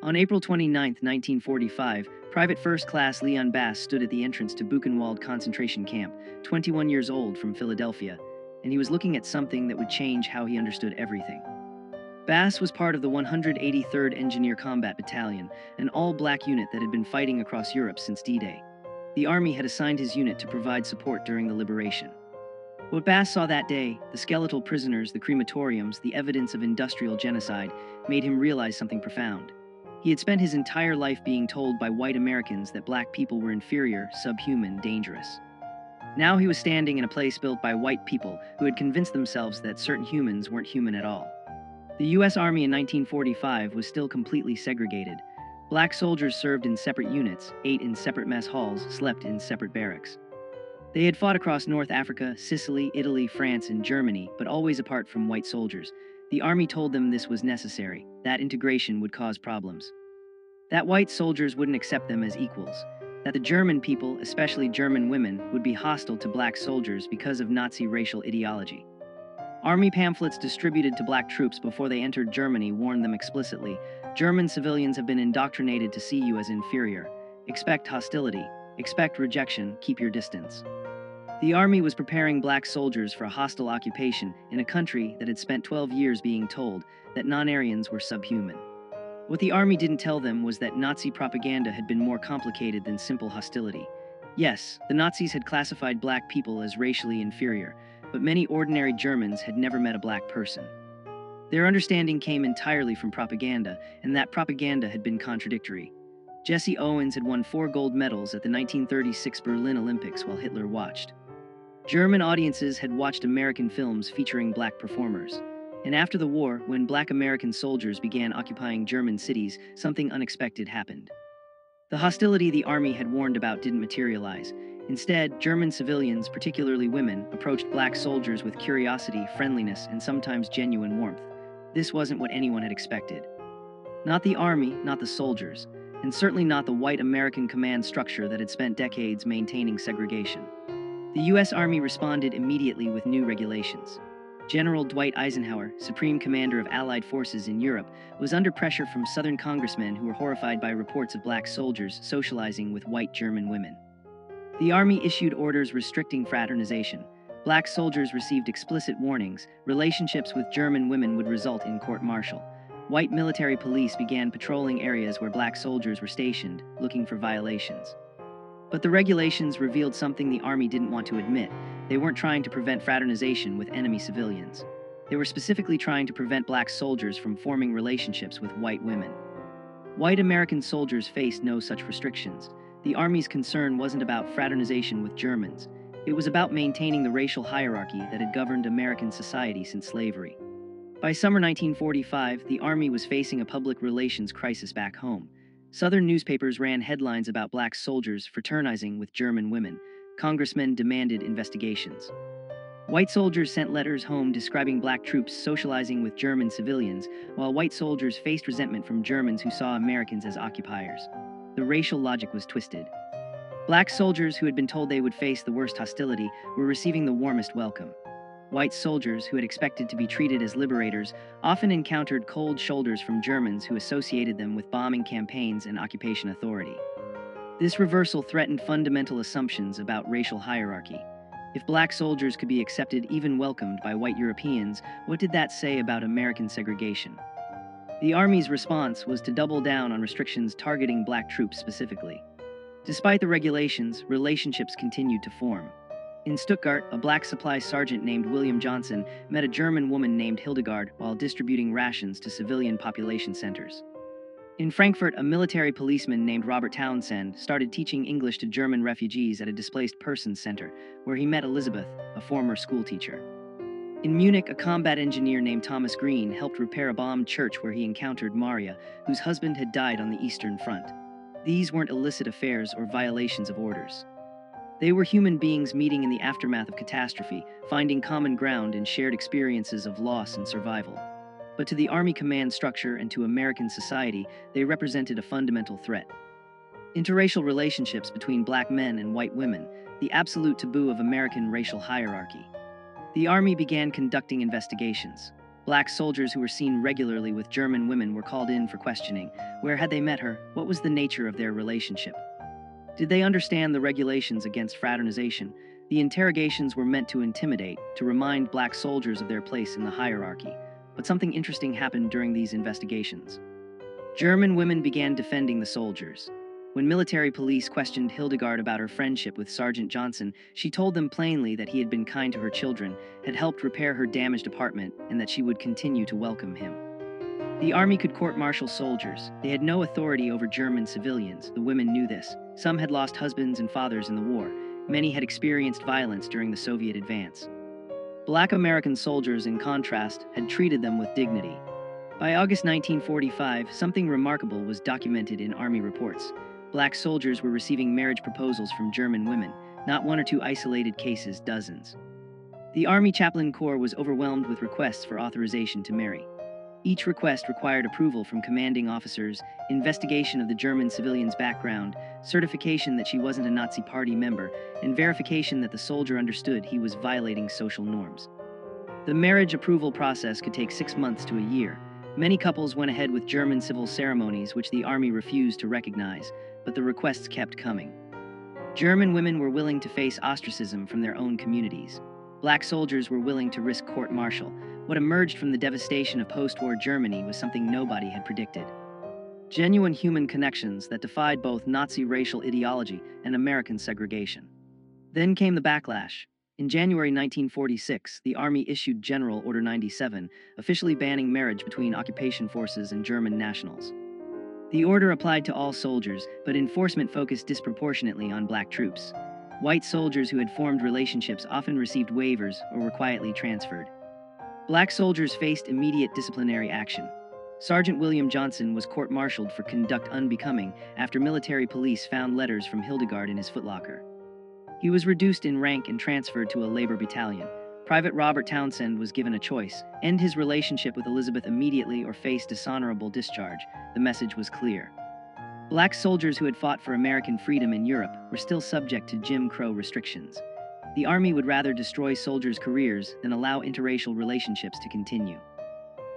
On April 29, 1945, Private First Class Leon Bass stood at the entrance to Buchenwald concentration camp, 21 years old, from Philadelphia, and he was looking at something that would change how he understood everything. Bass was part of the 183rd Engineer Combat Battalion, an all-black unit that had been fighting across Europe since D-Day. The Army had assigned his unit to provide support during the liberation. What Bass saw that day, the skeletal prisoners, the crematoriums, the evidence of industrial genocide, made him realize something profound. He had spent his entire life being told by white Americans that black people were inferior, subhuman, dangerous. Now he was standing in a place built by white people who had convinced themselves that certain humans weren't human at all. The U.S. Army in 1945 was still completely segregated. Black soldiers served in separate units, ate in separate mess halls, slept in separate barracks. They had fought across North Africa, Sicily, Italy, France, and Germany, but always apart from white soldiers. The Army told them this was necessary, that integration would cause problems. That white soldiers wouldn't accept them as equals, that the German people, especially German women, would be hostile to black soldiers because of Nazi racial ideology. Army pamphlets distributed to black troops before they entered Germany warned them explicitly, German civilians have been indoctrinated to see you as inferior. Expect hostility, expect rejection, keep your distance. The Army was preparing black soldiers for a hostile occupation in a country that had spent 12 years being told that non-Aryans were subhuman. What the Army didn't tell them was that Nazi propaganda had been more complicated than simple hostility. Yes, the Nazis had classified black people as racially inferior, but many ordinary Germans had never met a black person. Their understanding came entirely from propaganda, and that propaganda had been contradictory. Jesse Owens had won 4 gold medals at the 1936 Berlin Olympics while Hitler watched. German audiences had watched American films featuring black performers. And after the war, when black American soldiers began occupying German cities, something unexpected happened. The hostility the Army had warned about didn't materialize. Instead, German civilians, particularly women, approached black soldiers with curiosity, friendliness, and sometimes genuine warmth. This wasn't what anyone had expected. Not the Army, not the soldiers, and certainly not the white American command structure that had spent decades maintaining segregation. The U.S. Army responded immediately with new regulations. General Dwight Eisenhower, Supreme Commander of Allied forces in Europe, was under pressure from Southern congressmen who were horrified by reports of black soldiers socializing with white German women. The Army issued orders restricting fraternization. Black soldiers received explicit warnings. Relationships with German women would result in court-martial. White military police began patrolling areas where black soldiers were stationed, looking for violations. But the regulations revealed something the Army didn't want to admit. They weren't trying to prevent fraternization with enemy civilians. They were specifically trying to prevent black soldiers from forming relationships with white women. White American soldiers faced no such restrictions. The Army's concern wasn't about fraternization with Germans. It was about maintaining the racial hierarchy that had governed American society since slavery. By summer 1945, the Army was facing a public relations crisis back home. Southern newspapers ran headlines about black soldiers fraternizing with German women. Congressmen demanded investigations. White soldiers sent letters home describing black troops socializing with German civilians, while white soldiers faced resentment from Germans who saw Americans as occupiers. The racial logic was twisted. Black soldiers who had been told they would face the worst hostility were receiving the warmest welcome. White soldiers who had expected to be treated as liberators often encountered cold shoulders from Germans who associated them with bombing campaigns and occupation authority. This reversal threatened fundamental assumptions about racial hierarchy. If black soldiers could be accepted, even welcomed by white Europeans, what did that say about American segregation? The Army's response was to double down on restrictions targeting black troops specifically. Despite the regulations, relationships continued to form. In Stuttgart, a black supply sergeant named William Johnson met a German woman named Hildegard while distributing rations to civilian population centers. In Frankfurt, a military policeman named Robert Townsend started teaching English to German refugees at a displaced persons center, where he met Elizabeth, a former schoolteacher. In Munich, a combat engineer named Thomas Green helped repair a bombed church where he encountered Maria, whose husband had died on the Eastern Front. These weren't illicit affairs or violations of orders. They were human beings meeting in the aftermath of catastrophe, finding common ground in shared experiences of loss and survival. But to the Army command structure and to American society, they represented a fundamental threat. Interracial relationships between black men and white women, the absolute taboo of American racial hierarchy. The Army began conducting investigations. Black soldiers who were seen regularly with German women were called in for questioning. Where had they met her? What was the nature of their relationship? Did they understand the regulations against fraternization? The interrogations were meant to intimidate, to remind black soldiers of their place in the hierarchy. But something interesting happened during these investigations. German women began defending the soldiers. When military police questioned Hildegard about her friendship with Sergeant Johnson, she told them plainly that he had been kind to her children, had helped repair her damaged apartment, and that she would continue to welcome him. The army could court-martial soldiers. They had no authority over German civilians. The women knew this. Some had lost husbands and fathers in the war. Many had experienced violence during the Soviet advance. Black American soldiers, in contrast, had treated them with dignity. By August 1945, something remarkable was documented in Army reports. Black soldiers were receiving marriage proposals from German women, not one or two isolated cases, dozens. The Army Chaplain Corps was overwhelmed with requests for authorization to marry. Each request required approval from commanding officers, investigation of the German civilian's background, certification that she wasn't a Nazi Party member, and verification that the soldier understood he was violating social norms. The marriage approval process could take 6 months to a year. Many couples went ahead with German civil ceremonies which the Army refused to recognize, but the requests kept coming. German women were willing to face ostracism from their own communities. Black soldiers were willing to risk court-martial. What emerged from the devastation of post-war Germany was something nobody had predicted. Genuine human connections that defied both Nazi racial ideology and American segregation. Then came the backlash. In January 1946, the Army issued General Order 97, officially banning marriage between occupation forces and German nationals. The order applied to all soldiers, but enforcement focused disproportionately on black troops. White soldiers who had formed relationships often received waivers or were quietly transferred. Black soldiers faced immediate disciplinary action. Sergeant William Johnson was court-martialed for conduct unbecoming after military police found letters from Hildegard in his footlocker. He was reduced in rank and transferred to a labor battalion. Private Robert Townsend was given a choice: end his relationship with Elizabeth immediately or face dishonorable discharge. The message was clear. Black soldiers who had fought for American freedom in Europe were still subject to Jim Crow restrictions. The Army would rather destroy soldiers' careers than allow interracial relationships to continue.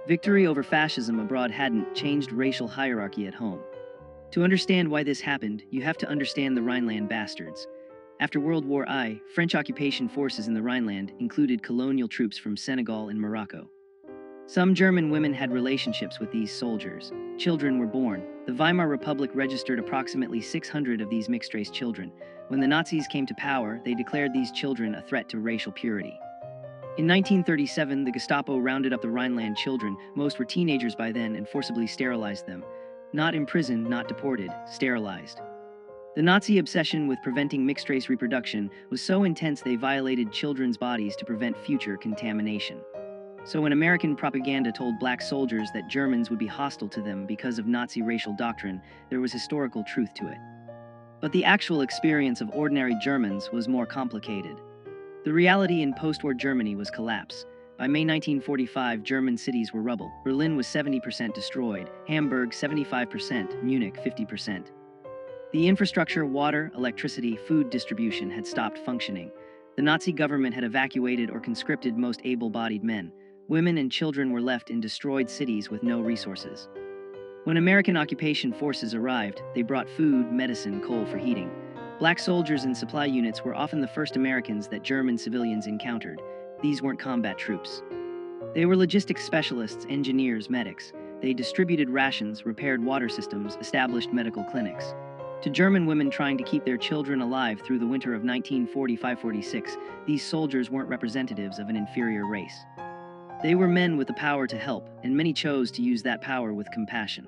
Victory over fascism abroad hadn't changed racial hierarchy at home. To understand why this happened, you have to understand the Rhineland bastards. After World War I, French occupation forces in the Rhineland included colonial troops from Senegal and Morocco. Some German women had relationships with these soldiers. Children were born. The Weimar Republic registered approximately 600 of these mixed-race children. When the Nazis came to power, they declared these children a threat to racial purity. In 1937, the Gestapo rounded up the Rhineland children, most were teenagers by then, and forcibly sterilized them. Not imprisoned, not deported, sterilized. The Nazi obsession with preventing mixed-race reproduction was so intense they violated children's bodies to prevent future contamination. So when American propaganda told black soldiers that Germans would be hostile to them because of Nazi racial doctrine, there was historical truth to it. But the actual experience of ordinary Germans was more complicated. The reality in post-war Germany was collapse. By May 1945, German cities were rubble. Berlin was 70% destroyed, Hamburg 75%, Munich 50%. The infrastructure, water, electricity, food distribution had stopped functioning. The Nazi government had evacuated or conscripted most able-bodied men. Women and children were left in destroyed cities with no resources. When American occupation forces arrived, they brought food, medicine, coal for heating. Black soldiers in supply units were often the first Americans that German civilians encountered. These weren't combat troops. They were logistics specialists, engineers, medics. They distributed rations, repaired water systems, established medical clinics. To German women trying to keep their children alive through the winter of 1945-46, these soldiers weren't representatives of an inferior race. They were men with the power to help, and many chose to use that power with compassion.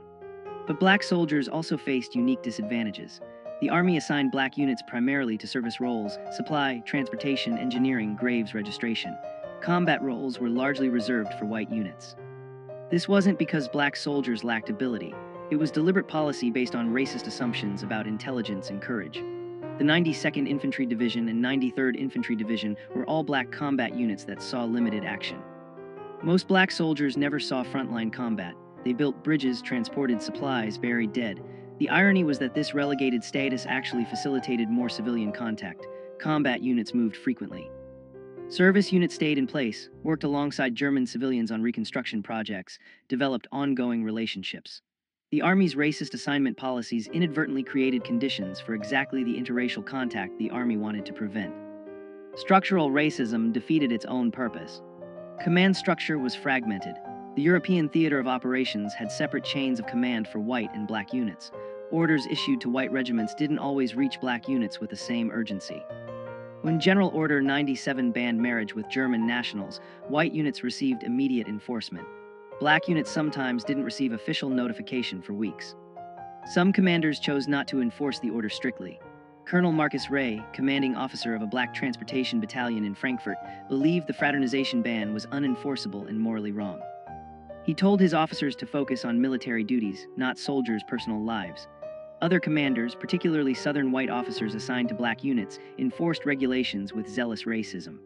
But black soldiers also faced unique disadvantages. The Army assigned black units primarily to service roles: supply, transportation, engineering, graves registration. Combat roles were largely reserved for white units. This wasn't because black soldiers lacked ability. It was deliberate policy based on racist assumptions about intelligence and courage. The 92nd Infantry Division and 93rd Infantry Division were all black combat units that saw limited action. Most black soldiers never saw frontline combat. They built bridges, transported supplies, buried dead. The irony was that this relegated status actually facilitated more civilian contact. Combat units moved frequently. Service units stayed in place, worked alongside German civilians on reconstruction projects, developed ongoing relationships. The Army's racist assignment policies inadvertently created conditions for exactly the interracial contact the Army wanted to prevent. Structural racism defeated its own purpose. Command structure was fragmented. The European theater of operations had separate chains of command for white and black units. Orders issued to white regiments didn't always reach black units with the same urgency. When General Order 97 banned marriage with German nationals, white units received immediate enforcement. Black units sometimes didn't receive official notification for weeks. Some commanders chose not to enforce the order strictly. Colonel Marcus Ray, commanding officer of a black transportation battalion in Frankfurt, believed the fraternization ban was unenforceable and morally wrong. He told his officers to focus on military duties, not soldiers' personal lives. Other commanders, particularly Southern white officers assigned to black units, enforced regulations with zealous racism.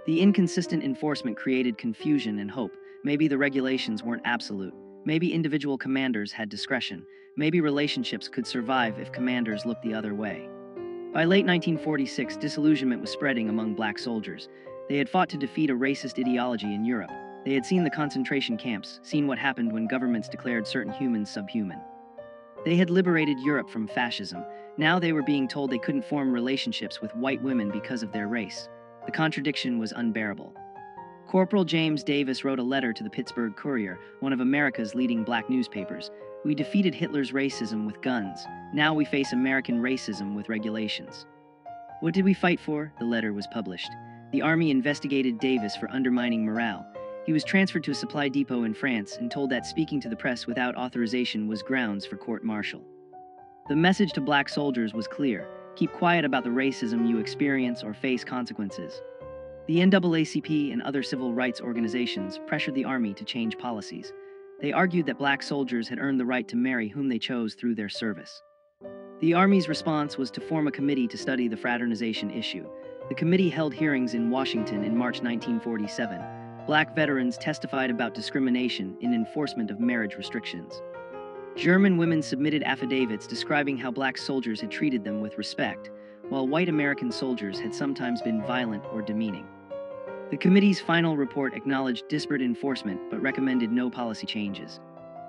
The inconsistent enforcement created confusion and hope. Maybe the regulations weren't absolute. Maybe individual commanders had discretion. Maybe relationships could survive if commanders looked the other way. By late 1946, disillusionment was spreading among black soldiers. They had fought to defeat a racist ideology in Europe. They had seen the concentration camps, seen what happened when governments declared certain humans subhuman. They had liberated Europe from fascism. Now they were being told they couldn't form relationships with white women because of their race. The contradiction was unbearable. Corporal James Davis wrote a letter to the Pittsburgh Courier, one of America's leading black newspapers. "We defeated Hitler's racism with guns. Now we face American racism with regulations." What did we fight for? The letter was published. The Army investigated Davis for undermining morale. He was transferred to a supply depot in France and told that speaking to the press without authorization was grounds for court-martial. The message to black soldiers was clear: keep quiet about the racism you experience or face consequences. The NAACP and other civil rights organizations pressured the Army to change policies. They argued that black soldiers had earned the right to marry whom they chose through their service. The Army's response was to form a committee to study the fraternization issue. The committee held hearings in Washington in March 1947. Black veterans testified about discrimination in enforcement of marriage restrictions. German women submitted affidavits describing how black soldiers had treated them with respect, while white American soldiers had sometimes been violent or demeaning. The committee's final report acknowledged disparate enforcement but recommended no policy changes.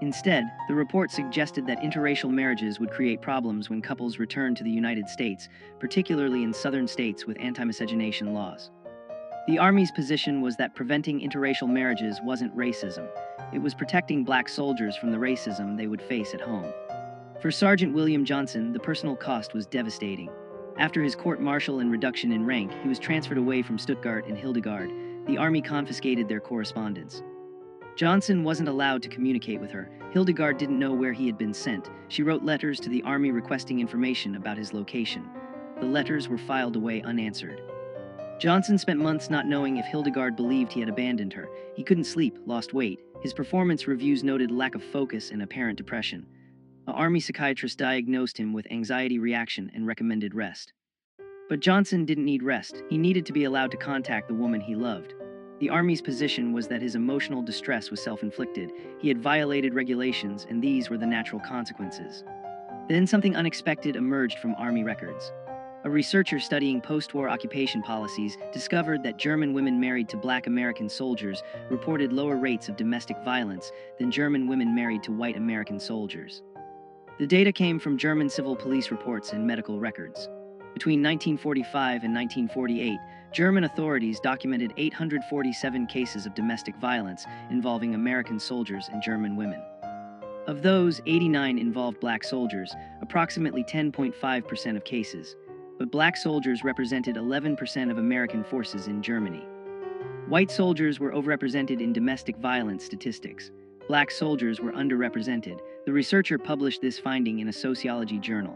Instead, the report suggested that interracial marriages would create problems when couples returned to the United States, particularly in southern states with anti-miscegenation laws. The Army's position was that preventing interracial marriages wasn't racism. It was protecting black soldiers from the racism they would face at home. For Sergeant William Johnson, the personal cost was devastating. After his court-martial and reduction in rank, he was transferred away from Stuttgart and Hildegard. The Army confiscated their correspondence. Johnson wasn't allowed to communicate with her. Hildegard didn't know where he had been sent. She wrote letters to the Army requesting information about his location. The letters were filed away unanswered. Johnson spent months not knowing if Hildegard believed he had abandoned her. He couldn't sleep, lost weight. His performance reviews noted lack of focus and apparent depression. An Army psychiatrist diagnosed him with anxiety reaction and recommended rest. But Johnson didn't need rest. He needed to be allowed to contact the woman he loved. The Army's position was that his emotional distress was self-inflicted. He had violated regulations, and these were the natural consequences. Then something unexpected emerged from Army records. A researcher studying post-war occupation policies discovered that German women married to black American soldiers reported lower rates of domestic violence than German women married to white American soldiers. The data came from German civil police reports and medical records. Between 1945 and 1948, German authorities documented 847 cases of domestic violence involving American soldiers and German women. Of those, 89 involved black soldiers, approximately 10.5% of cases. But black soldiers represented 11% of American forces in Germany. White soldiers were overrepresented in domestic violence statistics. Black soldiers were underrepresented. The researcher published this finding in a sociology journal.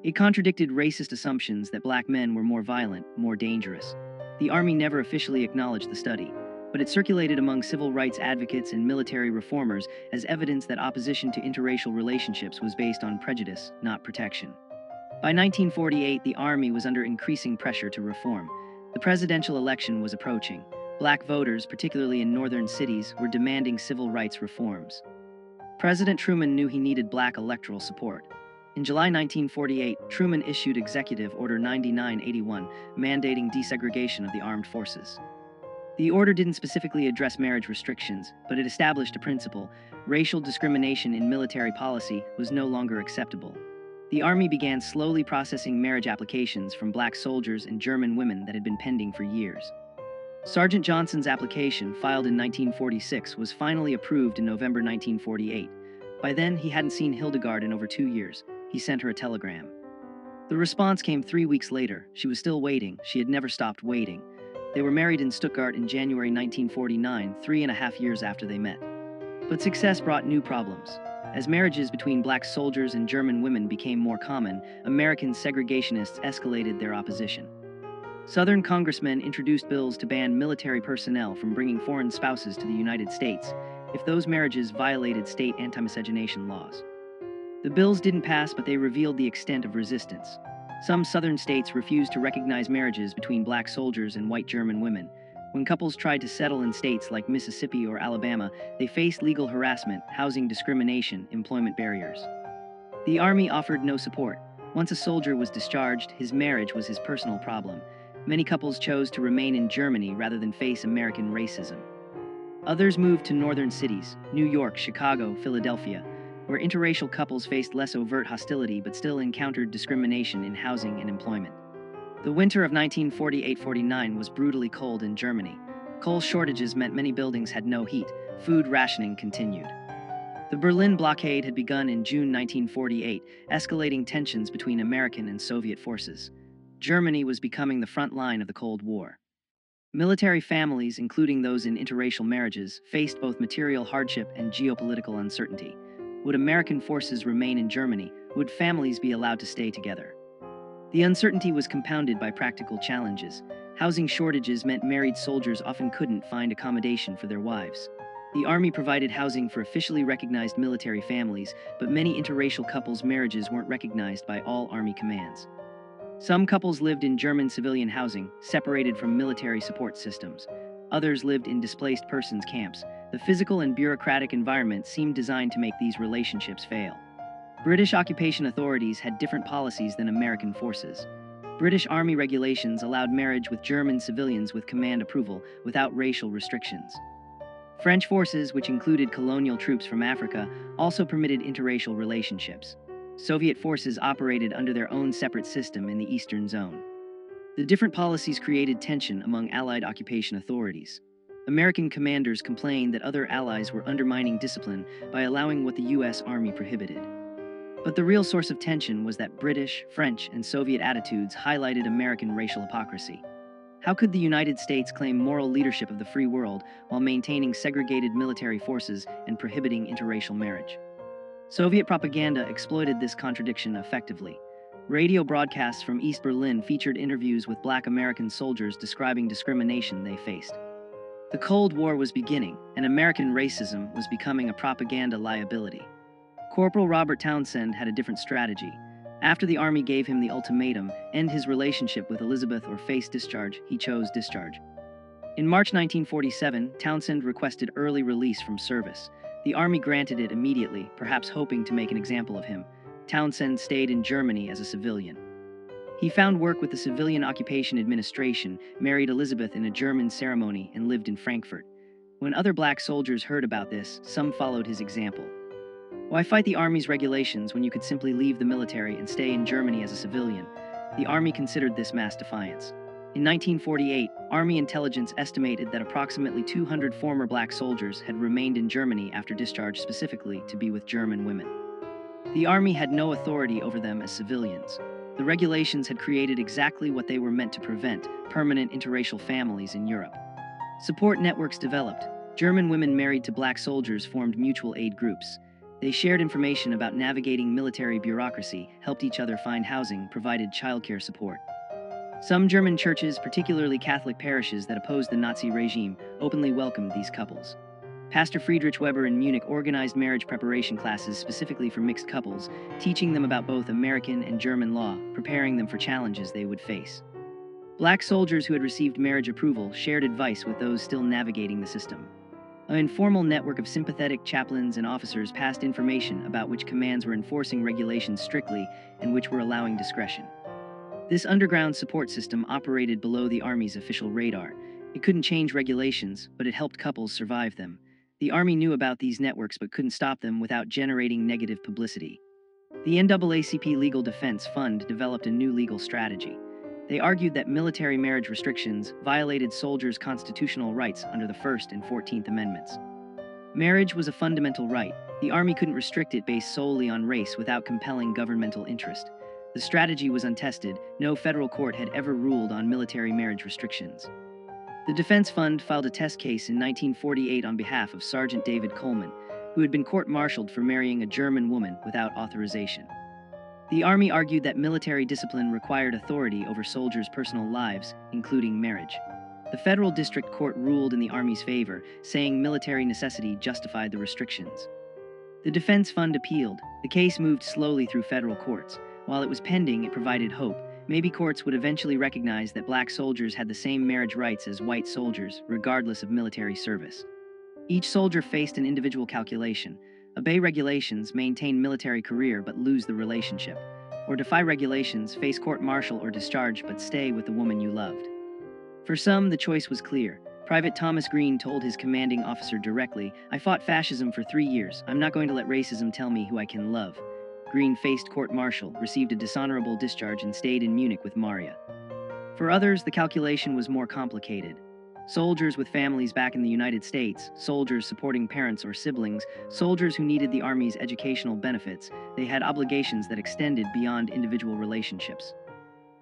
It contradicted racist assumptions that black men were more violent, more dangerous. The Army never officially acknowledged the study, but it circulated among civil rights advocates and military reformers as evidence that opposition to interracial relationships was based on prejudice, not protection. By 1948, the Army was under increasing pressure to reform. The presidential election was approaching. Black voters, particularly in northern cities, were demanding civil rights reforms. President Truman knew he needed black electoral support. In July 1948, Truman issued Executive Order 9981, mandating desegregation of the armed forces. The order didn't specifically address marriage restrictions, but it established a principle: racial discrimination in military policy was no longer acceptable. The Army began slowly processing marriage applications from black soldiers and German women that had been pending for years. Sergeant Johnson's application, filed in 1946, was finally approved in November 1948. By then, he hadn't seen Hildegard in over 2 years. He sent her a telegram. The response came 3 weeks later. She was still waiting. She had never stopped waiting. They were married in Stuttgart in January 1949, 3.5 years after they met. But success brought new problems. As marriages between black soldiers and German women became more common, American segregationists escalated their opposition. Southern congressmen introduced bills to ban military personnel from bringing foreign spouses to the United States if those marriages violated state anti-miscegenation laws. The bills didn't pass, but they revealed the extent of resistance. Some Southern states refused to recognize marriages between black soldiers and white German women. When couples tried to settle in states like Mississippi or Alabama, they faced legal harassment, housing discrimination, employment barriers. The Army offered no support. Once a soldier was discharged, his marriage was his personal problem. Many couples chose to remain in Germany rather than face American racism. Others moved to northern cities, New York, Chicago, Philadelphia, where interracial couples faced less overt hostility but still encountered discrimination in housing and employment. The winter of 1948-49 was brutally cold in Germany. Coal shortages meant many buildings had no heat. Food rationing continued. The Berlin blockade had begun in June 1948, escalating tensions between American and Soviet forces. Germany was becoming the front line of the Cold War. Military families, including those in interracial marriages, faced both material hardship and geopolitical uncertainty. Would American forces remain in Germany? Would families be allowed to stay together? The uncertainty was compounded by practical challenges. Housing shortages meant married soldiers often couldn't find accommodation for their wives. The Army provided housing for officially recognized military families, but many interracial couples' marriages weren't recognized by all Army commands. Some couples lived in German civilian housing, separated from military support systems. Others lived in displaced persons camps. The physical and bureaucratic environment seemed designed to make these relationships fail. British occupation authorities had different policies than American forces. British Army regulations allowed marriage with German civilians with command approval, without racial restrictions. French forces, which included colonial troops from Africa, also permitted interracial relationships. Soviet forces operated under their own separate system in the Eastern Zone. The different policies created tension among Allied occupation authorities. American commanders complained that other allies were undermining discipline by allowing what the U.S. Army prohibited. But the real source of tension was that British, French, and Soviet attitudes highlighted American racial hypocrisy. How could the United States claim moral leadership of the free world while maintaining segregated military forces and prohibiting interracial marriage? Soviet propaganda exploited this contradiction effectively. Radio broadcasts from East Berlin featured interviews with black American soldiers describing discrimination they faced. The Cold War was beginning, and American racism was becoming a propaganda liability. Corporal Robert Townsend had a different strategy. After the Army gave him the ultimatum, end his relationship with Elizabeth or face discharge, he chose discharge. In March 1947, Townsend requested early release from service. The Army granted it immediately, perhaps hoping to make an example of him. Townsend stayed in Germany as a civilian. He found work with the Civilian Occupation Administration, married Elizabeth in a German ceremony, and lived in Frankfurt. When other black soldiers heard about this, some followed his example. Why fight the Army's regulations when you could simply leave the military and stay in Germany as a civilian? The Army considered this mass defiance. In 1948, Army intelligence estimated that approximately 200 former black soldiers had remained in Germany after discharge, specifically to be with German women. The Army had no authority over them as civilians. The regulations had created exactly what they were meant to prevent: permanent interracial families in Europe. Support networks developed. German women married to black soldiers formed mutual aid groups. They shared information about navigating military bureaucracy, helped each other find housing, provided childcare support. Some German churches, particularly Catholic parishes that opposed the Nazi regime, openly welcomed these couples. Pastor Friedrich Weber in Munich organized marriage preparation classes specifically for mixed couples, teaching them about both American and German law, preparing them for challenges they would face. Black soldiers who had received marriage approval shared advice with those still navigating the system. An informal network of sympathetic chaplains and officers passed information about which commands were enforcing regulations strictly and which were allowing discretion. This underground support system operated below the Army's official radar. It couldn't change regulations, but it helped couples survive them. The Army knew about these networks but couldn't stop them without generating negative publicity. The NAACP Legal Defense Fund developed a new legal strategy. They argued that military marriage restrictions violated soldiers' constitutional rights under the First and 14th Amendments. Marriage was a fundamental right. The Army couldn't restrict it based solely on race without compelling governmental interest. The strategy was untested. No federal court had ever ruled on military marriage restrictions. The Defense Fund filed a test case in 1948 on behalf of Sergeant David Coleman, who had been court-martialed for marrying a German woman without authorization. The Army argued that military discipline required authority over soldiers' personal lives, including marriage. The federal district court ruled in the Army's favor, saying military necessity justified the restrictions. The Defense Fund appealed. The case moved slowly through federal courts. While it was pending, it provided hope. Maybe courts would eventually recognize that black soldiers had the same marriage rights as white soldiers, regardless of military service. Each soldier faced an individual calculation. Obey regulations, maintain military career but lose the relationship. Or defy regulations, face court-martial or discharge but stay with the woman you loved. For some, the choice was clear. Private Thomas Green told his commanding officer directly, "I fought fascism for 3 years. I'm not going to let racism tell me who I can love." Green faced court-martial, received a dishonorable discharge and stayed in Munich with Maria. For others, the calculation was more complicated. Soldiers with families back in the United States, soldiers supporting parents or siblings, soldiers who needed the Army's educational benefits, they had obligations that extended beyond individual relationships.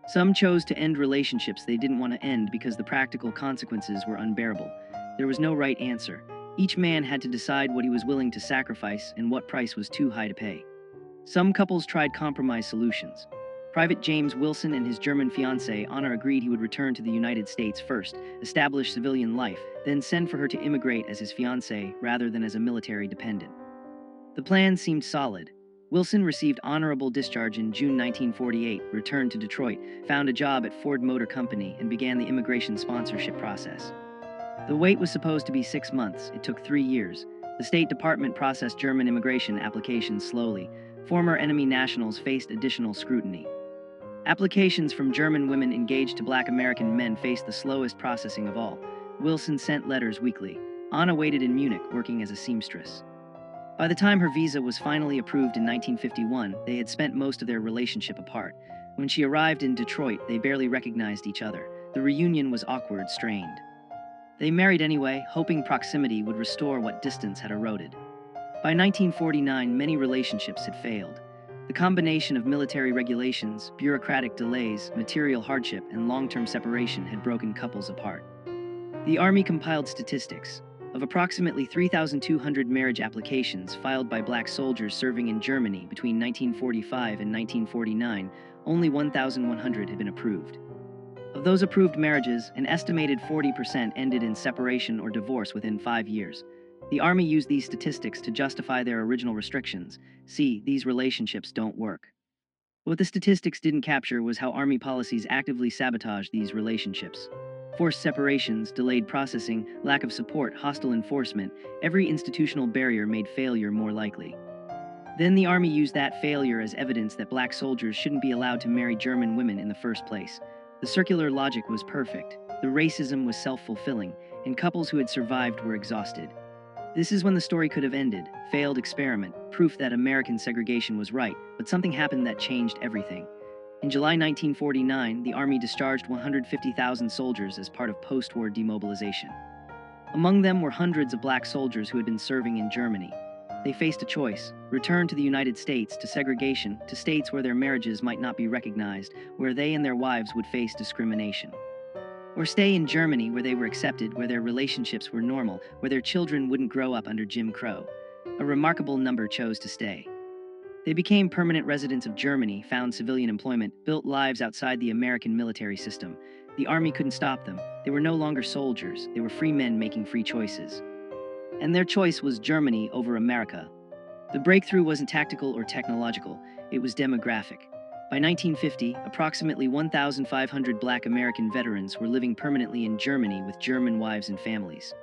Some chose to end relationships they didn't want to end because the practical consequences were unbearable. There was no right answer. Each man had to decide what he was willing to sacrifice and what price was too high to pay. Some couples tried compromise solutions. Private James Wilson and his German fiancée Anna agreed he would return to the United States first, establish civilian life, then send for her to immigrate as his fiancée rather than as a military dependent. The plan seemed solid. Wilson received honorable discharge in June 1948, returned to Detroit, found a job at Ford Motor Company, and began the immigration sponsorship process. The wait was supposed to be 6 months. It took 3 years. The State Department processed German immigration applications slowly. Former enemy nationals faced additional scrutiny. Applications from German women engaged to black American men faced the slowest processing of all. Wilson sent letters weekly. Anna waited in Munich, working as a seamstress. By the time her visa was finally approved in 1951, they had spent most of their relationship apart. When she arrived in Detroit, they barely recognized each other. The reunion was awkward, strained. They married anyway, hoping proximity would restore what distance had eroded. By 1949, many relationships had failed. The combination of military regulations, bureaucratic delays, material hardship, and long-term separation had broken couples apart. The Army compiled statistics. Of approximately 3,200 marriage applications filed by black soldiers serving in Germany between 1945 and 1949, only 1,100 had been approved. Of those approved marriages, an estimated 40% ended in separation or divorce within 5 years. The Army used these statistics to justify their original restrictions. See, these relationships don't work. What the statistics didn't capture was how Army policies actively sabotaged these relationships. Forced separations, delayed processing, lack of support, hostile enforcement, every institutional barrier made failure more likely. Then the Army used that failure as evidence that black soldiers shouldn't be allowed to marry German women in the first place. The circular logic was perfect. The racism was self-fulfilling, and couples who had survived were exhausted. This is when the story could have ended. Failed experiment, proof that American segregation was right, but something happened that changed everything. In July 1949, the Army discharged 150,000 soldiers as part of post-war demobilization. Among them were hundreds of black soldiers who had been serving in Germany. They faced a choice: return to the United States, to segregation, to states where their marriages might not be recognized, where they and their wives would face discrimination. Or stay in Germany, where they were accepted, where their relationships were normal, where their children wouldn't grow up under Jim Crow. A remarkable number chose to stay. They became permanent residents of Germany, found civilian employment, built lives outside the American military system. The Army couldn't stop them. They were no longer soldiers. They were free men making free choices. And their choice was Germany over America. The breakthrough wasn't tactical or technological. It was demographic. By 1950, approximately 1,500 black American veterans were living permanently in Germany with German wives and families.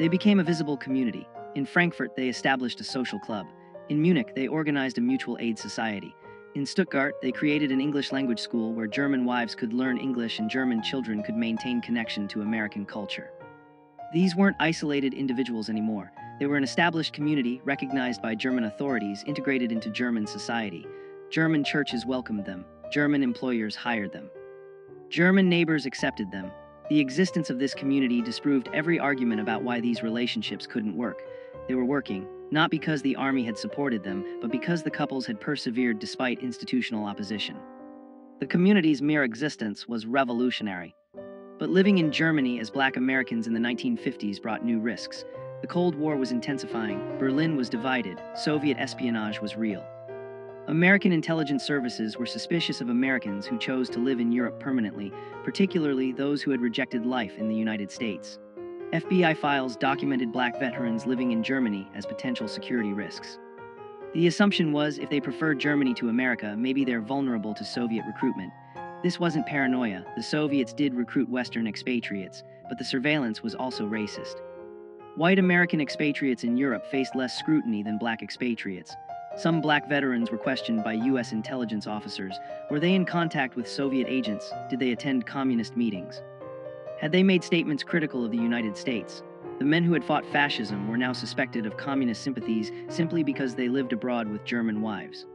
They became a visible community. In Frankfurt, they established a social club. In Munich, they organized a mutual aid society. In Stuttgart, they created an English language school where German wives could learn English and German children could maintain connection to American culture. These weren't isolated individuals anymore. They were an established community recognized by German authorities, integrated into German society. German churches welcomed them. German employers hired them. German neighbors accepted them. The existence of this community disproved every argument about why these relationships couldn't work. They were working, not because the army had supported them, but because the couples had persevered despite institutional opposition. The community's mere existence was revolutionary. But living in Germany as Black Americans in the 1950s brought new risks. The Cold War was intensifying, Berlin was divided, Soviet espionage was real. American intelligence services were suspicious of Americans who chose to live in Europe permanently, particularly those who had rejected life in the United States. FBI files documented Black veterans living in Germany as potential security risks. The assumption was if they preferred Germany to America, maybe they're vulnerable to Soviet recruitment. This wasn't paranoia. The Soviets did recruit Western expatriates, but the surveillance was also racist. White American expatriates in Europe faced less scrutiny than Black expatriates. Some Black veterans were questioned by U.S. intelligence officers. Were they in contact with Soviet agents? Did they attend communist meetings? Had they made statements critical of the United States? The men who had fought fascism were now suspected of communist sympathies simply because they lived abroad with German wives.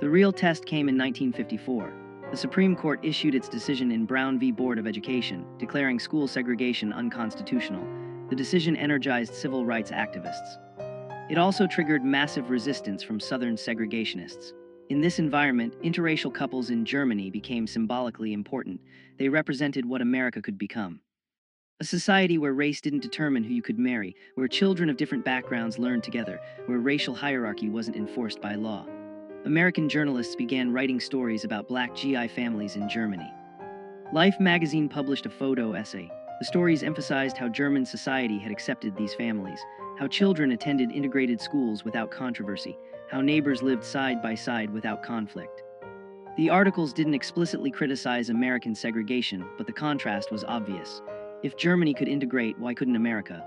The real test came in 1954. The Supreme Court issued its decision in Brown v. Board of Education, declaring school segregation unconstitutional. The decision energized civil rights activists. It also triggered massive resistance from Southern segregationists. In this environment, interracial couples in Germany became symbolically important. They represented what America could become. A society where race didn't determine who you could marry, where children of different backgrounds learned together, where racial hierarchy wasn't enforced by law. American journalists began writing stories about Black GI families in Germany. Life magazine published a photo essay. The stories emphasized how German society had accepted these families, how children attended integrated schools without controversy, how neighbors lived side by side without conflict. The articles didn't explicitly criticize American segregation, but the contrast was obvious. If Germany could integrate, why couldn't America?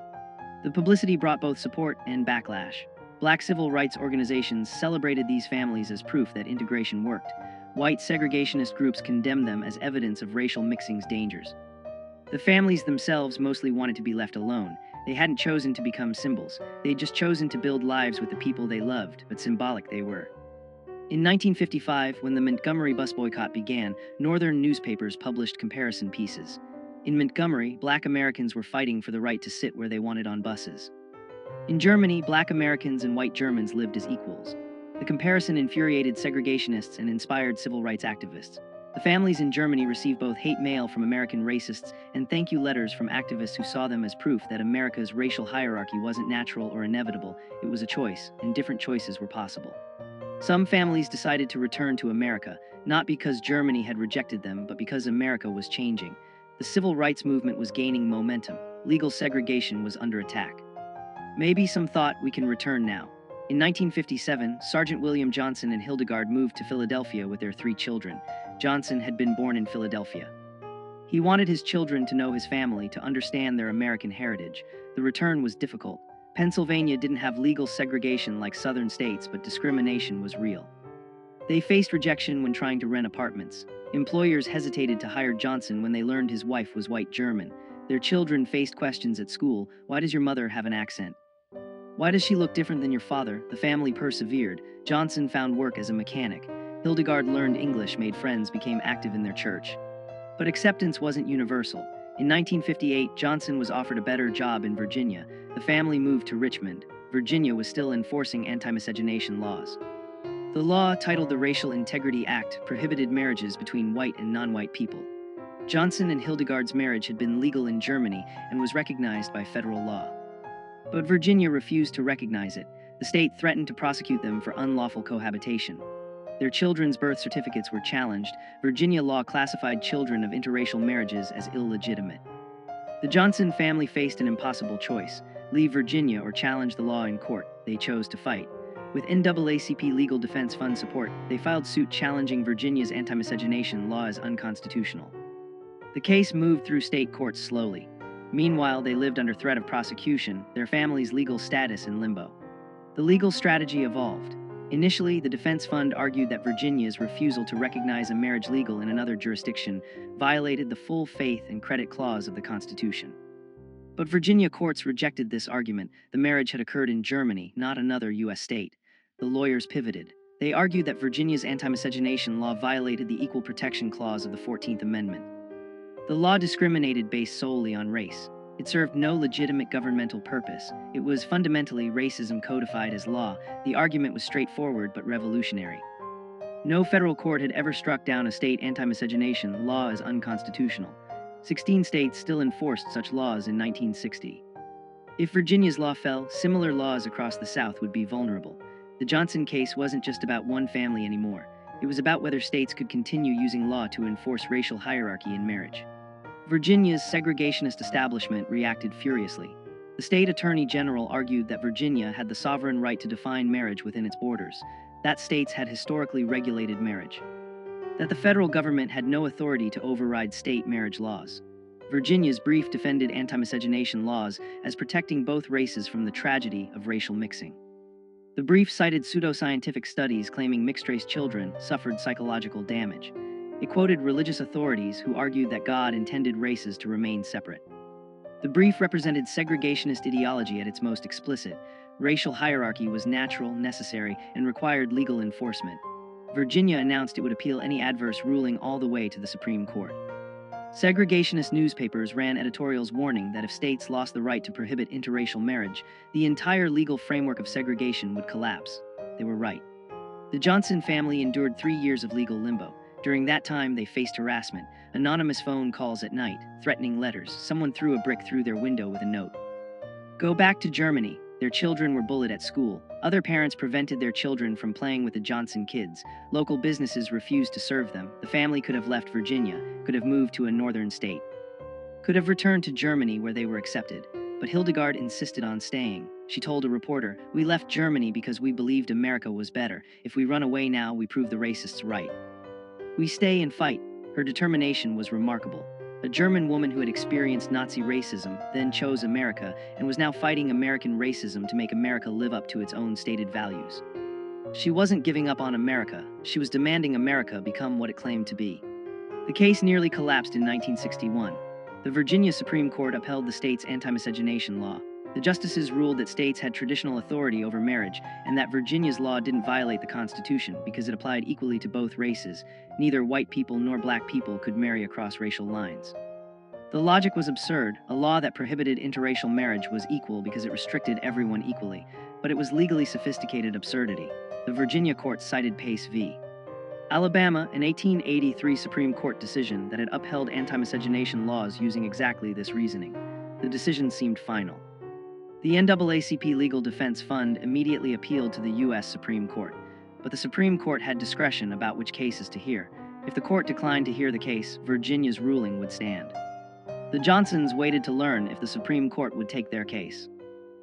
The publicity brought both support and backlash. Black civil rights organizations celebrated these families as proof that integration worked. White segregationist groups condemned them as evidence of racial mixing's dangers. The families themselves mostly wanted to be left alone. They hadn't chosen to become symbols. They'd just chosen to build lives with the people they loved, but symbolic they were. In 1955, when the Montgomery bus boycott began, Northern newspapers published comparison pieces. In Montgomery, Black Americans were fighting for the right to sit where they wanted on buses. In Germany, Black Americans and white Germans lived as equals. The comparison infuriated segregationists and inspired civil rights activists. The families in Germany received both hate mail from American racists and thank you letters from activists who saw them as proof that America's racial hierarchy wasn't natural or inevitable, it was a choice, and different choices were possible. Some families decided to return to America, not because Germany had rejected them, but because America was changing. The civil rights movement was gaining momentum. Legal segregation was under attack. Maybe some thought we can return now. In 1957, Sergeant William Johnson and Hildegard moved to Philadelphia with their 3 children. Johnson had been born in Philadelphia. He wanted his children to know his family, to understand their American heritage. The return was difficult. Pennsylvania didn't have legal segregation like southern states, but discrimination was real. They faced rejection when trying to rent apartments. Employers hesitated to hire Johnson when they learned his wife was white German. Their children faced questions at school. Why does your mother have an accent? Why does she look different than your father? The family persevered. Johnson found work as a mechanic. Hildegard learned English, made friends, became active in their church. But acceptance wasn't universal. In 1958, Johnson was offered a better job in Virginia. The family moved to Richmond. Virginia was still enforcing anti-miscegenation laws. The law, titled the Racial Integrity Act, prohibited marriages between white and non-white people. Johnson and Hildegard's marriage had been legal in Germany and was recognized by federal law. But Virginia refused to recognize it. The state threatened to prosecute them for unlawful cohabitation. Their children's birth certificates were challenged. Virginia law classified children of interracial marriages as illegitimate. The Johnson family faced an impossible choice: leave Virginia or challenge the law in court. They chose to fight. With NAACP Legal Defense Fund support, they filed suit challenging Virginia's anti-miscegenation law as unconstitutional. The case moved through state courts slowly. Meanwhile, they lived under threat of prosecution, their family's legal status in limbo. The legal strategy evolved. Initially, the defense fund argued that Virginia's refusal to recognize a marriage legal in another jurisdiction violated the full faith and credit clause of the Constitution. But Virginia courts rejected this argument. The marriage had occurred in Germany, not another U.S. state. The lawyers pivoted. They argued that Virginia's anti-miscegenation law violated the Equal Protection Clause of the 14th Amendment. The law discriminated based solely on race. It served no legitimate governmental purpose. It was fundamentally racism codified as law. The argument was straightforward but revolutionary. No federal court had ever struck down a state anti-miscegenation law as unconstitutional. 16 states still enforced such laws in 1960. If Virginia's law fell, similar laws across the South would be vulnerable. The Johnson case wasn't just about one family anymore. It was about whether states could continue using law to enforce racial hierarchy in marriage. Virginia's segregationist establishment reacted furiously. The state attorney general argued that Virginia had the sovereign right to define marriage within its borders, that states had historically regulated marriage, that the federal government had no authority to override state marriage laws. Virginia's brief defended anti-miscegenation laws as protecting both races from the tragedy of racial mixing. The brief cited pseudoscientific studies claiming mixed-race children suffered psychological damage. It quoted religious authorities who argued that God intended races to remain separate. The brief represented segregationist ideology at its most explicit. Racial hierarchy was natural, necessary, and required legal enforcement. Virginia announced it would appeal any adverse ruling all the way to the Supreme Court. Segregationist newspapers ran editorials warning that if states lost the right to prohibit interracial marriage, the entire legal framework of segregation would collapse. They were right. The Johnson family endured 3 years of legal limbo. During that time, they faced harassment, anonymous phone calls at night, threatening letters. Someone threw a brick through their window with a note. Go back to Germany. Their children were bullied at school. Other parents prevented their children from playing with the Johnson kids. Local businesses refused to serve them. The family could have left Virginia, could have moved to a northern state, could have returned to Germany where they were accepted. But Hildegard insisted on staying. She told a reporter, "We left Germany because we believed America was better. If we run away now, we prove the racists right. We stay and fight." Her determination was remarkable. A German woman who had experienced Nazi racism then chose America and was now fighting American racism to make America live up to its own stated values. She wasn't giving up on America. She was demanding America become what it claimed to be. The case nearly collapsed in 1961. The Virginia Supreme Court upheld the state's anti-miscegenation law. The justices ruled that states had traditional authority over marriage and that Virginia's law didn't violate the Constitution because it applied equally to both races. Neither white people nor black people could marry across racial lines. The logic was absurd. A law that prohibited interracial marriage was equal because it restricted everyone equally, but it was legally sophisticated absurdity. The Virginia court cited Pace v. Alabama, an 1883 Supreme Court decision that had upheld anti-miscegenation laws using exactly this reasoning. The decision seemed final. The NAACP Legal Defense Fund immediately appealed to the U.S. Supreme Court, but the Supreme Court had discretion about which cases to hear. If the court declined to hear the case, Virginia's ruling would stand. The Johnsons waited to learn if the Supreme Court would take their case.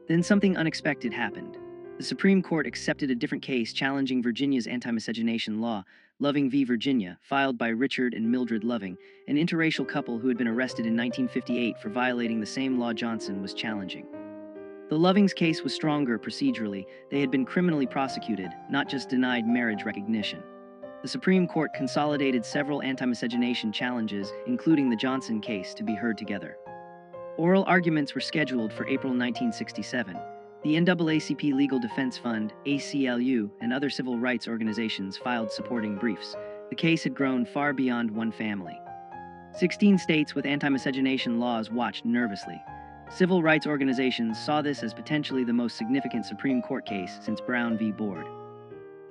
Then something unexpected happened. The Supreme Court accepted a different case challenging Virginia's anti-miscegenation law, Loving v. Virginia, filed by Richard and Mildred Loving, an interracial couple who had been arrested in 1958 for violating the same law Johnson was challenging. The Lovings' case was stronger procedurally. They had been criminally prosecuted, not just denied marriage recognition. The Supreme Court consolidated several anti-miscegenation challenges, including the Johnson case, to be heard together. Oral arguments were scheduled for April 1967. The NAACP Legal Defense Fund, ACLU, and other civil rights organizations filed supporting briefs. The case had grown far beyond one family. 16 states with anti-miscegenation laws watched nervously. Civil rights organizations saw this as potentially the most significant Supreme Court case since Brown v. Board.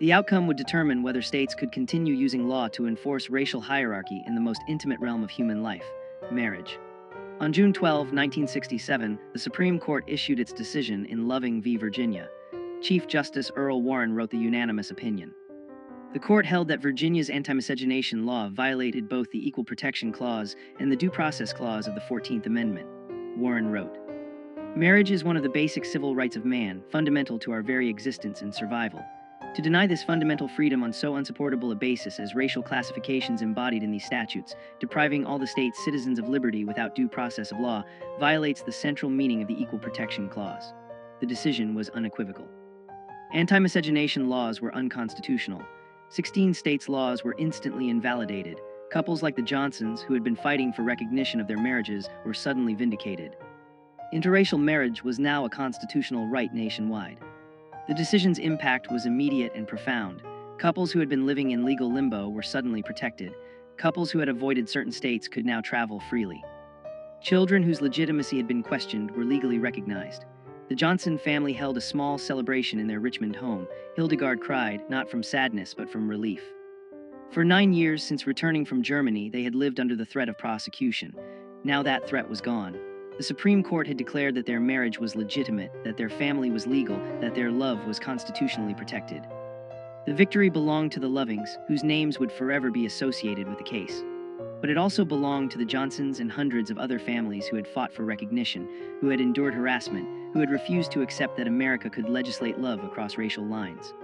The outcome would determine whether states could continue using law to enforce racial hierarchy in the most intimate realm of human life, marriage. On June 12, 1967, the Supreme Court issued its decision in Loving v. Virginia. Chief Justice Earl Warren wrote the unanimous opinion. The court held that Virginia's anti-miscegenation law violated both the Equal Protection Clause and the Due Process Clause of the 14th Amendment. Warren wrote, "Marriage is one of the basic civil rights of man, fundamental to our very existence and survival. To deny this fundamental freedom on so unsupportable a basis as racial classifications embodied in these statutes, depriving all the state's citizens of liberty without due process of law, violates the central meaning of the Equal Protection Clause. The decision was unequivocal. Anti-miscegenation laws were unconstitutional. 16 states' laws were instantly invalidated. Couples like the Johnsons, who had been fighting for recognition of their marriages, were suddenly vindicated. Interracial marriage was now a constitutional right nationwide. The decision's impact was immediate and profound. Couples who had been living in legal limbo were suddenly protected. Couples who had avoided certain states could now travel freely. Children whose legitimacy had been questioned were legally recognized. The Johnson family held a small celebration in their Richmond home. Hildegard cried, not from sadness, but from relief. For 9 years since returning from Germany, they had lived under the threat of prosecution. Now that threat was gone. The Supreme Court had declared that their marriage was legitimate, that their family was legal, that their love was constitutionally protected. The victory belonged to the Lovings, whose names would forever be associated with the case. But it also belonged to the Johnsons and hundreds of other families who had fought for recognition, who had endured harassment, who had refused to accept that America could legislate love across racial lines.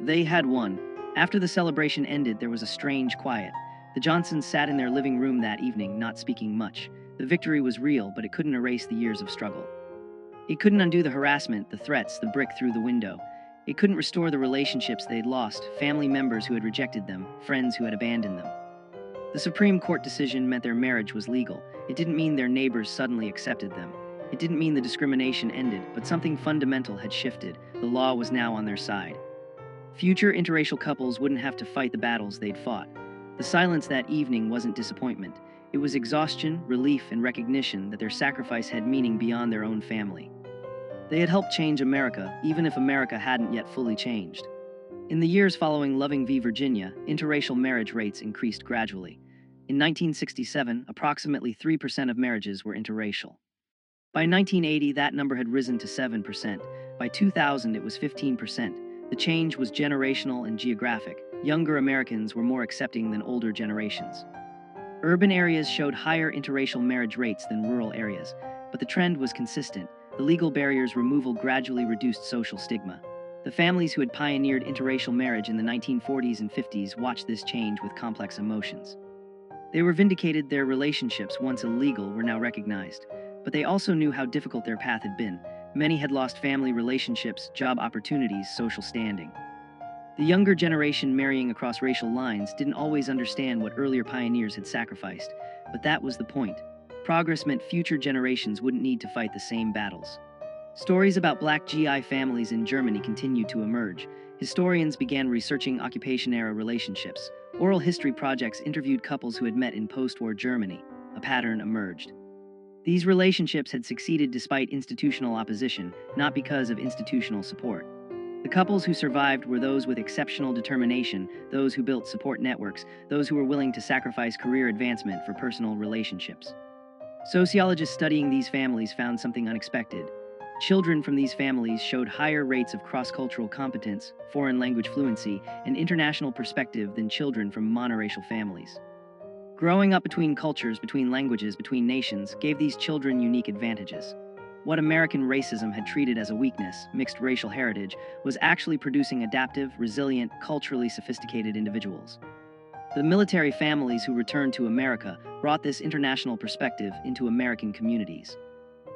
They had won. After the celebration ended, there was a strange quiet. The Johnsons sat in their living room that evening, not speaking much. The victory was real, but it couldn't erase the years of struggle. It couldn't undo the harassment, the threats, the brick through the window. It couldn't restore the relationships they'd lost, family members who had rejected them, friends who had abandoned them. The Supreme Court decision meant their marriage was legal. It didn't mean their neighbors suddenly accepted them. It didn't mean the discrimination ended, but something fundamental had shifted. The law was now on their side. Future interracial couples wouldn't have to fight the battles they'd fought. The silence that evening wasn't disappointment. It was exhaustion, relief, and recognition that their sacrifice had meaning beyond their own family. They had helped change America, even if America hadn't yet fully changed. In the years following Loving v. Virginia, interracial marriage rates increased gradually. In 1967, approximately 3% of marriages were interracial. By 1980, that number had risen to 7%. By 2000, it was 15%. The change was generational and geographic. Younger Americans were more accepting than older generations. Urban areas showed higher interracial marriage rates than rural areas, but the trend was consistent. The legal barriers' removal gradually reduced social stigma. The families who had pioneered interracial marriage in the 1940s and 50s watched this change with complex emotions. They were vindicated. Their relationships, once illegal, were now recognized, but they also knew how difficult their path had been. Many had lost family relationships, job opportunities, social standing. The younger generation marrying across racial lines didn't always understand what earlier pioneers had sacrificed, but that was the point. Progress meant future generations wouldn't need to fight the same battles. Stories about Black GI families in Germany continued to emerge. Historians began researching occupation-era relationships. Oral history projects interviewed couples who had met in post-war Germany. A pattern emerged. These relationships had succeeded despite institutional opposition, not because of institutional support. The couples who survived were those with exceptional determination, those who built support networks, those who were willing to sacrifice career advancement for personal relationships. Sociologists studying these families found something unexpected. Children from these families showed higher rates of cross-cultural competence, foreign language fluency, and international perspective than children from monoracial families. Growing up between cultures, between languages, between nations, gave these children unique advantages. What American racism had treated as a weakness, mixed racial heritage, was actually producing adaptive, resilient, culturally sophisticated individuals. The military families who returned to America brought this international perspective into American communities.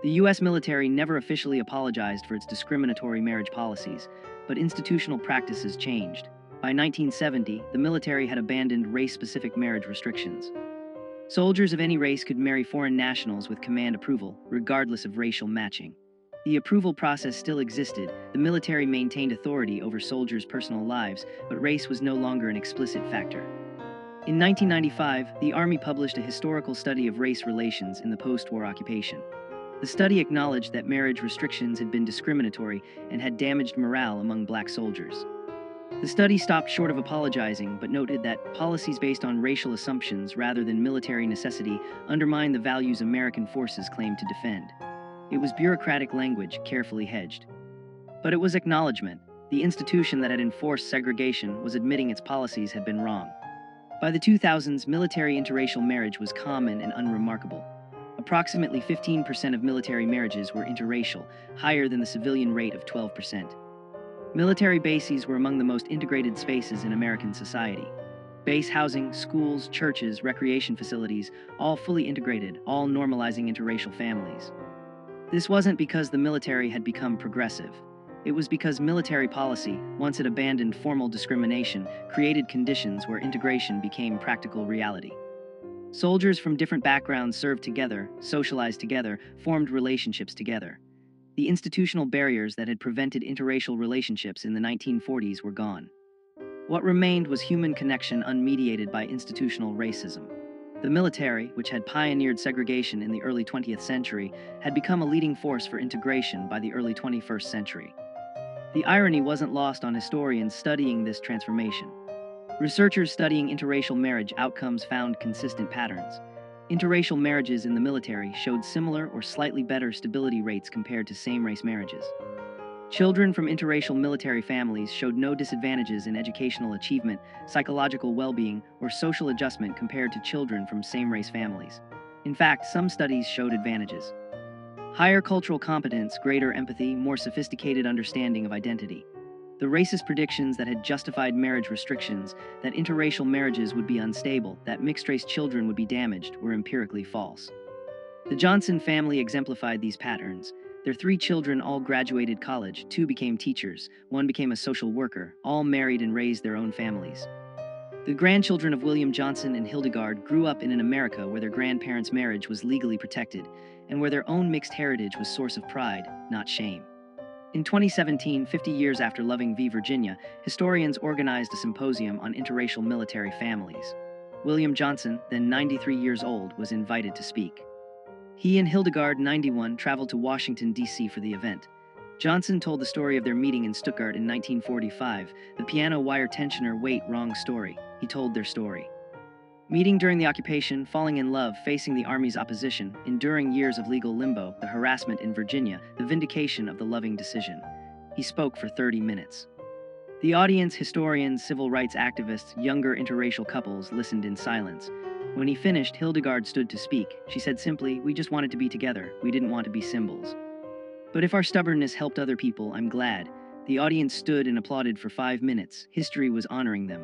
The U.S. military never officially apologized for its discriminatory marriage policies, but institutional practices changed. By 1970, the military had abandoned race-specific marriage restrictions. Soldiers of any race could marry foreign nationals with command approval, regardless of racial matching. The approval process still existed. The military maintained authority over soldiers' personal lives, but race was no longer an explicit factor. In 1995, the Army published a historical study of race relations in the post-war occupation. The study acknowledged that marriage restrictions had been discriminatory and had damaged morale among Black soldiers. The study stopped short of apologizing, but noted that policies based on racial assumptions rather than military necessity undermined the values American forces claimed to defend. It was bureaucratic language, carefully hedged. But it was acknowledgement. The institution that had enforced segregation was admitting its policies had been wrong. By the 2000s, military interracial marriage was common and unremarkable. Approximately 15% of military marriages were interracial, higher than the civilian rate of 12%. Military bases were among the most integrated spaces in American society. Base housing, schools, churches, recreation facilities, all fully integrated, all normalizing interracial families. This wasn't because the military had become progressive. It was because military policy, once it abandoned formal discrimination, created conditions where integration became practical reality. Soldiers from different backgrounds served together, socialized together, formed relationships together. The institutional barriers that had prevented interracial relationships in the 1940s were gone. What remained was human connection unmediated by institutional racism. The military, which had pioneered segregation in the early 20th century, had become a leading force for integration by the early 21st century. The irony wasn't lost on historians studying this transformation. Researchers studying interracial marriage outcomes found consistent patterns. Interracial marriages in the military showed similar or slightly better stability rates compared to same-race marriages. Children from interracial military families showed no disadvantages in educational achievement, psychological well-being, or social adjustment compared to children from same-race families. In fact, some studies showed advantages. Higher cultural competence, greater empathy, more sophisticated understanding of identity. The racist predictions that had justified marriage restrictions, that interracial marriages would be unstable, that mixed-race children would be damaged, were empirically false. The Johnson family exemplified these patterns. Their 3 children all graduated college, 2 became teachers, 1 became a social worker, all married and raised their own families. The grandchildren of William Johnson and Hildegard grew up in an America where their grandparents' marriage was legally protected, and where their own mixed heritage was source of pride, not shame. In 2017, 50 years after Loving v. Virginia, historians organized a symposium on interracial military families. William Johnson, then 93 years old, was invited to speak. He and Hildegard, 91, traveled to Washington, D.C. for the event. Johnson told the story of their meeting in Stuttgart in 1945, the piano wire tensioner Wait, Wrong Story. He told their story. Meeting during the occupation, falling in love, facing the Army's opposition, enduring years of legal limbo, the harassment in Virginia, the vindication of the Loving decision. He spoke for 30 minutes. The audience, historians, civil rights activists, younger interracial couples, listened in silence. When he finished, Hildegard stood to speak. She said simply, "We just wanted to be together. We didn't want to be symbols. But if our stubbornness helped other people, I'm glad." The audience stood and applauded for 5 minutes. History was honoring them.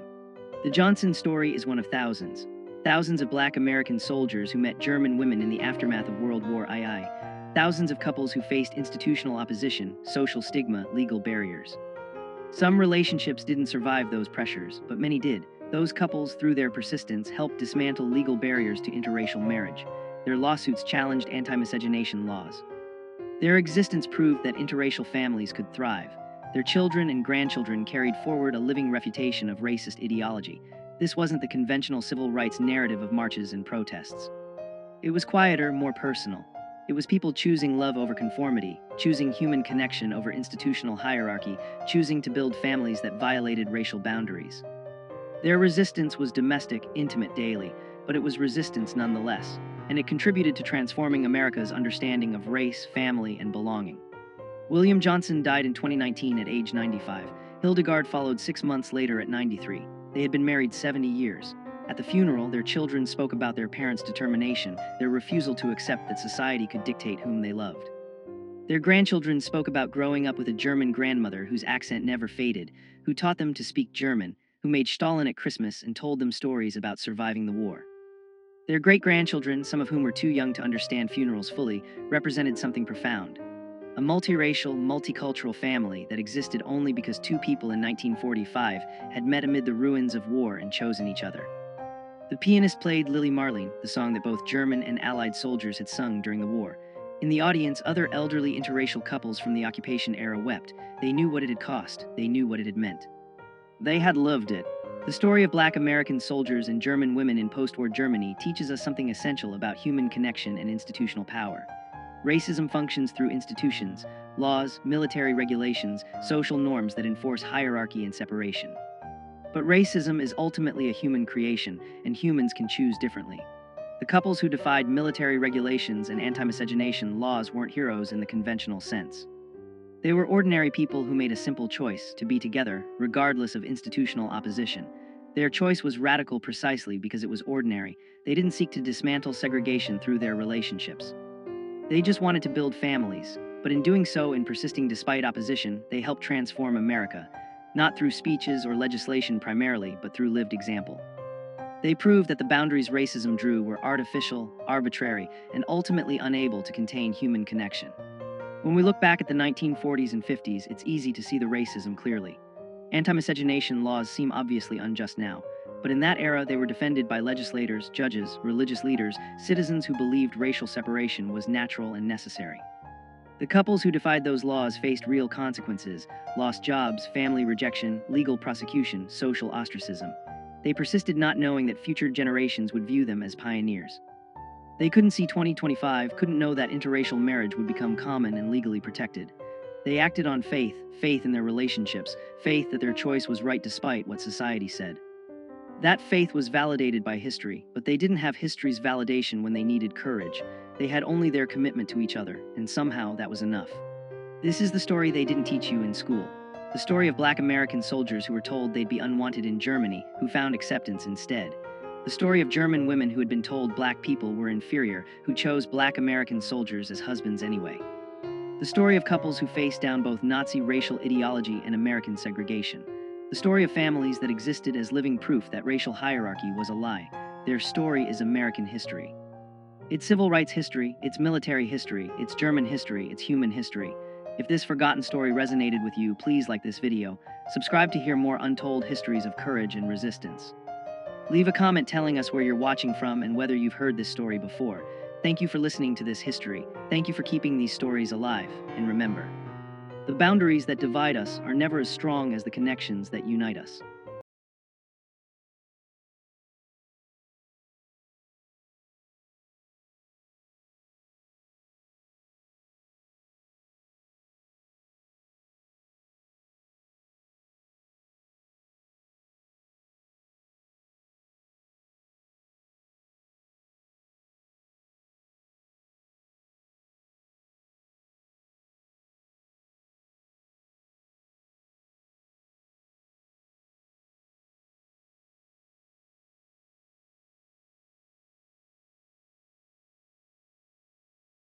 The Johnson story is one of thousands. Thousands of Black American soldiers who met German women in the aftermath of World War II. Thousands of couples who faced institutional opposition, social stigma, legal barriers. Some relationships didn't survive those pressures, but many did. Those couples, through their persistence, helped dismantle legal barriers to interracial marriage. Their lawsuits challenged anti-miscegenation laws. Their existence proved that interracial families could thrive. Their children and grandchildren carried forward a living refutation of racist ideology. This wasn't the conventional civil rights narrative of marches and protests. It was quieter, more personal. It was people choosing love over conformity, choosing human connection over institutional hierarchy, choosing to build families that violated racial boundaries. Their resistance was domestic, intimate, daily, but it was resistance nonetheless, and it contributed to transforming America's understanding of race, family, and belonging. William Johnson died in 2019 at age 95. Hildegard followed 6 months later at 93. They had been married 70 years. At the funeral, their children spoke about their parents' determination, their refusal to accept that society could dictate whom they loved. Their grandchildren spoke about growing up with a German grandmother whose accent never faded, who taught them to speak German, who made Stalin at Christmas and told them stories about surviving the war. Their great-grandchildren, some of whom were too young to understand funerals fully, represented something profound. A multiracial, multicultural family that existed only because 2 people in 1945 had met amid the ruins of war and chosen each other. The pianist played Lily Marleen, the song that both German and Allied soldiers had sung during the war. In the audience, other elderly interracial couples from the occupation era wept. They knew what it had cost. They knew what it had meant. They had lived it. The story of Black American soldiers and German women in post-war Germany teaches us something essential about human connection and institutional power. Racism functions through institutions, laws, military regulations, social norms that enforce hierarchy and separation. But racism is ultimately a human creation, and humans can choose differently. The couples who defied military regulations and anti-miscegenation laws weren't heroes in the conventional sense. They were ordinary people who made a simple choice to be together, regardless of institutional opposition. Their choice was radical precisely because it was ordinary. They didn't seek to dismantle segregation through their relationships. They just wanted to build families. But in doing so and persisting despite opposition, they helped transform America, not through speeches or legislation primarily, but through lived example. They proved that the boundaries racism drew were artificial, arbitrary, and ultimately unable to contain human connection. When we look back at the 1940s and 50s, it's easy to see the racism clearly. Anti-miscegenation laws seem obviously unjust now, but in that era they were defended by legislators, judges, religious leaders, citizens who believed racial separation was natural and necessary. The couples who defied those laws faced real consequences: lost jobs, family rejection, legal prosecution, social ostracism. They persisted not knowing that future generations would view them as pioneers. They couldn't see 2025, couldn't know that interracial marriage would become common and legally protected. They acted on faith, faith in their relationships, faith that their choice was right despite what society said. That faith was validated by history, but they didn't have history's validation when they needed courage. They had only their commitment to each other, and somehow that was enough. This is the story they didn't teach you in school. The story of Black American soldiers who were told they'd be unwanted in Germany, who found acceptance instead. The story of German women who had been told Black people were inferior, who chose Black American soldiers as husbands anyway. The story of couples who faced down both Nazi racial ideology and American segregation. The story of families that existed as living proof that racial hierarchy was a lie. Their story is American history. It's civil rights history, it's military history, it's German history, it's human history. If this forgotten story resonated with you, please like this video. Subscribe to hear more untold histories of courage and resistance. Leave a comment telling us where you're watching from and whether you've heard this story before. Thank you for listening to this history. Thank you for keeping these stories alive. And remember, the boundaries that divide us are never as strong as the connections that unite us.